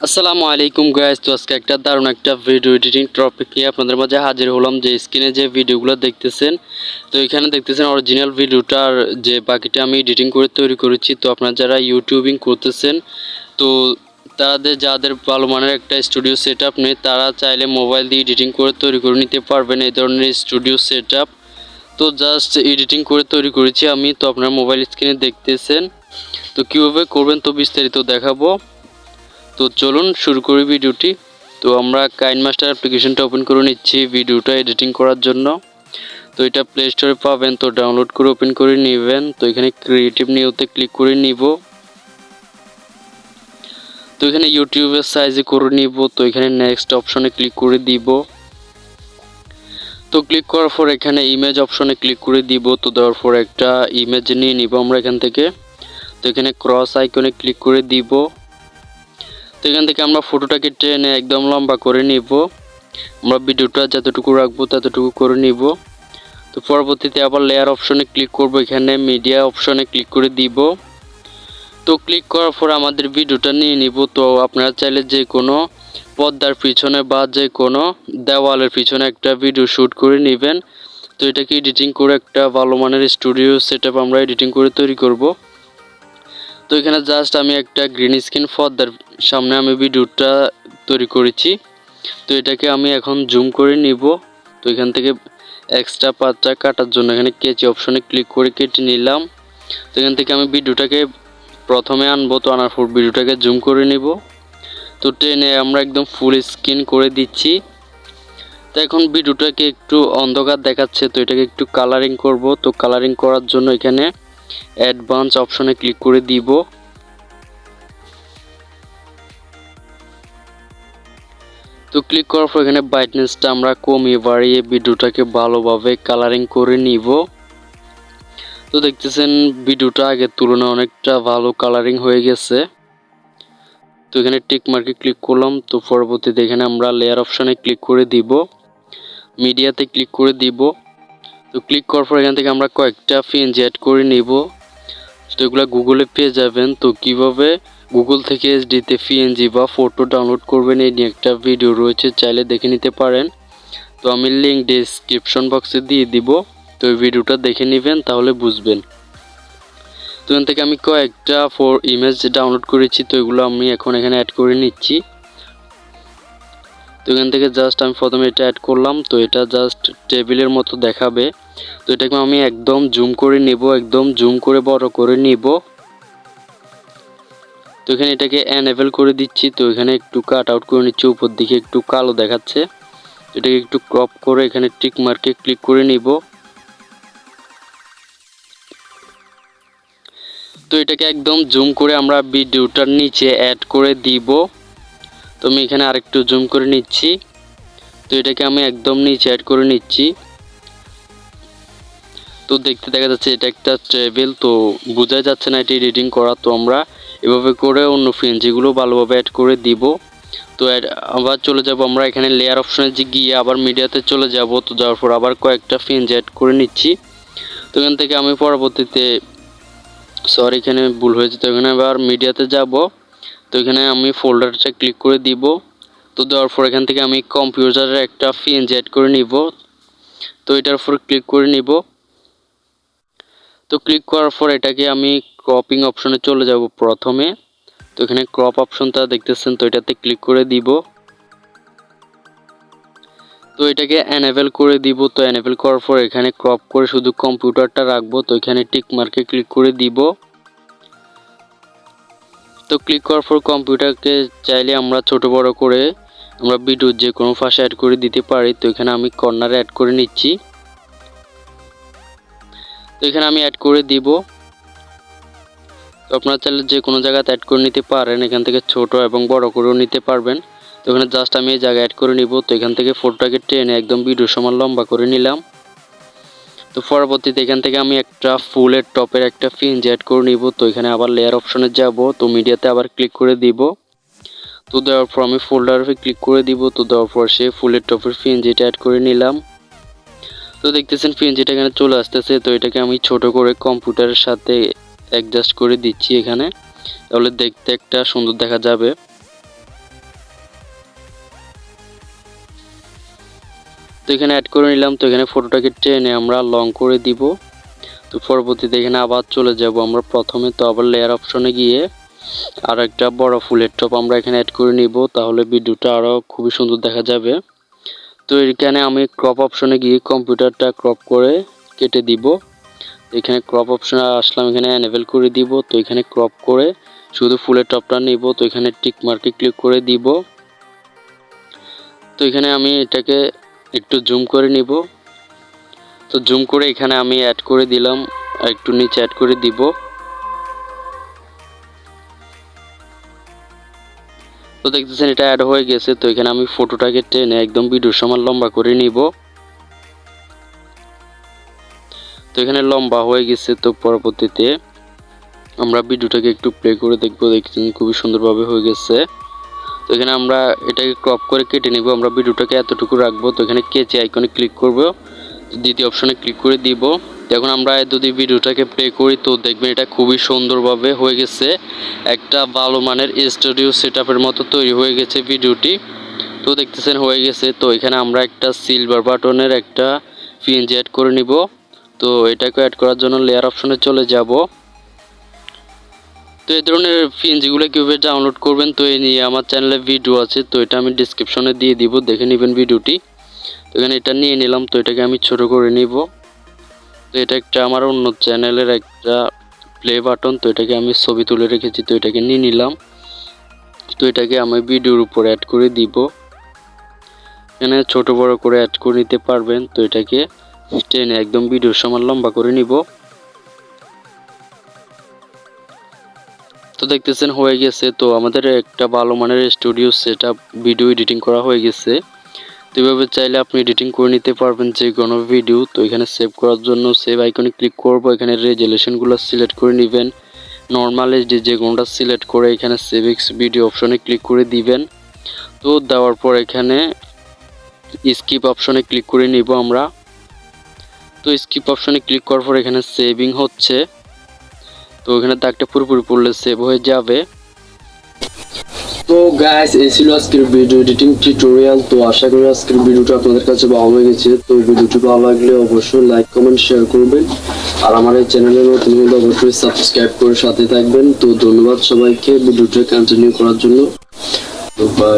আসসালামু আলাইকুম গাইস। তো আজকে একটা দারুণ একটা ভিডিও এডিটিং টপিক নিয়ে আপনাদের মাঝে হাজির হলাম। যে স্ক্রিনে যে ভিডিওগুলো দেখতেছেন, তো এখানে দেখতেছেন অরিজিনাল ভিডিওটার যে বাকিটা আমি এডিটিং করে তৈরি করেছি। তো আপনারা যারা ইউটিউবিং করতেছেন, তো যাদের ভালো মানের একটা স্টুডিও সেটআপ নেই, তারা চাইলে মোবাইল দিয়ে এডিটিং করে তৈরি করে নিতে পারবেন এই ধরনের স্টুডিও সেটআপ। তো জাস্ট এডিটিং করে তৈরি করেছি আমি। তো আপনারা মোবাইল স্ক্রিনে দেখতেছেন, তো কীভাবে করবেন তো বিস্তারিত দেখাবো। তো চলুন শুরু করি ভিডিওটি। তো আমরা কাইনমাস্টার অ্যাপ্লিকেশনটা ওপেন করে নিচ্ছি ভিডিওটা এডিটিং করার জন্য। তো এটা প্লে স্টোরে পাবেন, তো ডাউনলোড করে ওপেন করে নেবেন। তো এখানে ক্রিয়েটিভ নিউতে ক্লিক করে নিব। তো এখানে ইউটিউবের সাইজে করে নিব। তো এখানে নেক্সট অপশনে ক্লিক করে দিব। তো ক্লিক করার পর এখানে ইমেজ অপশনে ক্লিক করে দিব। তো দেওয়ার পর একটা ইমেজ নিয়ে নিব আমরা এখান থেকে। তো এখানে ক্রস আইকনে ক্লিক করে দিব। তো এখান থেকে আমরা ফটোটাকে টেনে একদম লম্বা করে নিব। আমরা ভিডিওটা যতটুকু রাখবো ততটুকু করে নিব। তো পরবর্তীতে আবার লেয়ার অপশনে ক্লিক করব। এখানে মিডিয়া অপশনে ক্লিক করে দিব। তো ক্লিক করার পর আমাদের ভিডিওটা নিয়ে নিব। তো আপনারা চাইলে যে কোনো পর্দার পিছনে বা যে কোনো দেওয়ালের পিছনে একটা ভিডিও শ্যুট করে নেবেন। তো এটাকে এডিটিং করে একটা ভালো মানের স্টুডিও সেটআপ আমরা এডিটিং করে তৈরি করব। তো এখানে জাস্ট আমি একটা গ্রিন স্ক্রিন পর্দার সামনে আমি ভিডিওটা তৈরি করেছি। তো এটাকে আমি এখন জুম করে নিব। তো এখান থেকে এক্সট্রা পার্টটা কাটার জন্য এখানে কেচি অপশনে ক্লিক করে কেটে নিলাম। তো এখান থেকে আমি ভিডিওটাকে প্রথমে আনবো। তো আনার পর ভিডিওটাকে জুম করে নিব। তো টেনে আমরা একদম ফুল স্ক্রিন করে দিচ্ছি। তো এখন ভিডিওটাকে একটু অন্ধকার দেখাচ্ছে, তো এটাকে একটু কালারিং করব। তো কালারিং করার জন্য এখানে অ্যাডভান্স অপশনে ক্লিক করে দিব। তো ক্লিক করার পর এখানে ব্রাইটনেসটা আমরা কমিয়ে বাড়িয়ে ভিডিওটাকে ভালোভাবে কালারিং করে নিব। তো দেখতেছেন ভিডিওটা আগের তুলনায় অনেকটা ভালো কালারিং হয়ে গেছে। তো এখানে টিক মার্কে ক্লিক করলাম। তো পরবর্তীতে এখানে আমরা লেয়ার অপশনে ক্লিক করে দিব, মিডিয়াতে ক্লিক করে দিব। তো ক্লিক করার পর এখান থেকে আমরা কয়েকটা পিএনজি অ্যাড করে নিব। তো এগুলো গুগলে পেয়ে যাবেন। তো কিভাবে গুগল থেকে এইচডিতে পিএনজি বা ফটো ডাউনলোড করবেন এই নিয়ে একটা ভিডিও রয়েছে, চাইলে দেখে নিতে পারেন। তো আমি লিঙ্ক ডেসক্রিপশন বক্সে দিয়ে দিব। তো এই ভিডিওটা দেখে নেবেন, তাহলে বুঝবেন। তো এখান থেকে আমি কয়েকটা ইমেজ ডাউনলোড করেছি। তো এগুলো আমি এখন এখানে অ্যাড করে নিচ্ছি। তো এখান থেকে জাস্ট আমি প্রথমে এটা অ্যাড করলাম। তো এটা জাস্ট টেবিলের মতো দেখাবে। তো এটাকে আমি একদম জুম করে নিব, একদম জুম করে বড় করে নিব। তো এখানে এটাকে এনেবল করে দিচ্ছি। তো এখানে একটু কাট আউট করে নিচ্ছি, উপর দিকে একটু কালো দেখাচ্ছে। এটাকে একটু ক্রপ করে এখানে টিক মার্কে ক্লিক করে নিব। তো এটাকে একদম জুম করে আমরা ভিডিওটার নিচে অ্যাড করে দিব। তো আমি এখানে আরেকটু জুম করে নিচ্ছি। তো এটাকে আমি একদম নিচে অ্যাড করে নিচ্ছি। তো দেখতে দেখা যাচ্ছে এটা একটা টেবিল, তো বোঝা যাচ্ছে না এটি এডিটিং করা। তো আমরা এভাবে করে অন্য পিএনজিগুলো ভালোভাবে অ্যাড করে দিব। তো আবার চলে যাব আমরা এখানে লেয়ার অপশনে গিয়ে আবার মিডিয়াতে চলে যাব। তো যাওয়ার পর আবার কয়েকটা পিএনজি অ্যাড করে নিচ্ছি। তো এখান থেকে আমি পরবর্তীতে এখানে ভুল হয়েছে। তো এখানে আবার মিডিয়াতে যাব। তো এখানে আমি ফোল্ডারটা ক্লিক করে দিব। তো দেওয়ার পর এখান থেকে আমি কম্পিউটারের একটা পিএনজি অ্যাড করে নিব। তো এটার উপর ক্লিক করে নিব। তো ক্লিক করার পর এটাকে আমি ক্রপিং অপশনে চলে যাব প্রথমে। তো এখানে ক্রপ অপশনটা দেখতেছেন, তো এটাতে ক্লিক করে দিব। তো এটাকে এনেবল করে দিব। তো এনেবল করার পর এখানে ক্রপ করে শুধু কম্পিউটারটা রাখবো। তো এখানে টিক মার্কে ক্লিক করে দিব। তো ক্লিক করার পর কম্পিউটারকে চাইলে আমরা ছোট বড় করে আমরা ভিডিওর যে কোনো পাশে অ্যাড করে দিতে পারি। তো এখানে আমি কর্নারে অ্যাড করে নিচ্ছি। তো এখানে আমি অ্যাড করে দিব। তো আপনারা চাইলে যে কোনো জায়গাতে অ্যাড করে নিতে পারেন, এখান থেকে ছোট এবং বড় করেও নিতে পারবেন। তো এখানে জাস্ট আমি এই জায়গায় অ্যাড করে নিব। তো এখান থেকে ফটোটাকে টেনে একদম ভিডিও সমান লম্বা করে নিলাম। তো পরবর্তীতে এখান থেকে আমি একটা ফুলের টপের একটা পিএনজি অ্যাড করে নিব। তো এখানে আবার লেয়ার অপশনে যাব। তো মিডিয়াতে আবার ক্লিক করে দিব। তো দেওয়ার পর আমি ফোল্ডারে ক্লিক করে দিব। তো দেওয়ার পর সে ফুলের টপের পিএনজিটা অ্যাড করে নিলাম। তো দেখতেছেন পিএনজিটা এখানে চলে আসতেছে। তো এটাকে আমি ছোট করে কম্পিউটারের সাথে অ্যাডজাস্ট করে দিচ্ছি এখানে, তাহলে দেখতে একটা সুন্দর দেখা যাবে। তো এখানে অ্যাড করে নিলাম। তো এখানে ফটোটাকে টেনে আমরা লং করে দিব। তো পরবর্তীতে এখানে আবার চলে যাব আমরা প্রথমে। তো আবার লেয়ার অপশনে গিয়ে আর একটা বড় ফুলের টপ আমরা এখানে অ্যাড করে নিব, তাহলে ভিডিওটা আরও খুবই সুন্দর দেখা যাবে। তো এখানে আমি ক্রপ অপশনে গিয়ে কম্পিউটারটা ক্রপ করে কেটে দিব। এখানে ক্রপ অপশনে আসলাম, এখানে এনেবল করে দিব। তো এখানে ক্রপ করে শুধু ফুলের টপটা নিব। তো এখানে টিক মার্কে ক্লিক করে দিব। তো এখানে আমি এটাকে একটু জুম করে নিব। তো জুম করে এখানে আমি অ্যাড করে দিলাম, একটু নিচে অ্যাড করে দিব। তো দেখতেছেন এটা অ্যাড হয়ে গেছে। তো এখানে আমি ফটোটাকে টেনে একদম ভিডিওর সমান লম্বা করে নিব। তো এখানে লম্বা হয়ে গেছে। তো পরবর্তীতে আমরা ভিডিওটাকে একটু প্লে করে দেখবো। দেখছেন খুবই সুন্দরভাবে হয়ে গেছে। তো এখানে আমরা এটাকে ক্রপ করে কেটে নিব। আমরা ভিডিওটাকে এতটুকু রাখবো। তো এখানে কেচি আইকনে ক্লিক করব, দ্বিতীয় অপশনে ক্লিক করে দিব। এখন আমরা যদি ভিডিওটাকে প্লে করি তো দেখবেন এটা খুবই সুন্দরভাবে হয়ে গেছে। একটা ভালো মানের স্টুডিও সেটআপের মতো তৈরি হয়ে গেছে ভিডিওটি। তো দেখতেছেন হয়ে গেছে। তো এখানে আমরা একটা সিলভার বাটনের একটা পিএনজি অ্যাড করে নিব। তো এটাকে অ্যাড করার জন্য লেয়ার অপশনে চলে যাব। তো এই ধরনের পিএনজিগুলো কীভাবে ডাউনলোড করবেন তো এই নিয়ে আমার চ্যানেলে ভিডিও আছে। তো এটা আমি ডিসক্রিপশনে দিয়ে দিব, দেখে নেবেন ভিডিওটি। তো এখানে এটা নিয়ে নিলাম। তো এটাকে আমি ছোট করে নিব। তো এটা একটা আমার অন্য চ্যানেলের একটা প্লে বাটন। তো এটাকে আমি ছবি তুলে রেখেছি। তো এটাকে নিয়ে নিলাম। তো এটাকে আমি ভিডিওর উপর অ্যাড করে দিব। এখানে ছোট বড় করে অ্যাড করে নিতে পারবেন। তো এটাকে টেনে একদম ভিডিওর সমান লম্বা করে নিব। তো দেখতেছেন হয়ে গেছে। তো আমাদের একটা ভালো মানের স্টুডিও সেটআপ ভিডিও এডিটিং করা হয়ে গেছে। তো এইভাবে চাইলে আপনি এডিটিং করে নিতে পারবেন যে কোনো ভিডিও। তো এখানে সেভ করার জন্য সেভ আইকনে ক্লিক করব। এখানে রেজুলেশনগুলো সিলেক্ট করে নেবেন, নর্মাল এইচডি যে কোনটা সিলেক্ট করে এখানে সেভ এক্স ভিডিও অপশনে ক্লিক করে দিবেন। তো দেওয়ার পর এখানে স্কিপ অপশনে ক্লিক করে নিব আমরা। তো স্কিপ অপশনে ক্লিক করার পর এখানে সেভিং হচ্ছে। তো এখানে দাগটা পুরোপুরি পড়লে সেভ হয়ে যাবে। তো গাইস এই ছিল আজকের ভিডিও এডিটিং টিউটোরিয়াল। তো আশা করি আজকের ভিডিওটা আপনাদের কাছে ভালো লেগেছে। তো ভিডিওটি ভালো লাগলে অবশ্যই লাইক কমেন্ট শেয়ার করবেন। আর আমার এই চ্যানেলে নতুন হলে অবশ্যই সাবস্ক্রাইব করে সাথে থাকবেন। তো ধন্যবাদ সবাইকে ভিডিওটা কন্টিনিউ করার জন্য। তো বাই।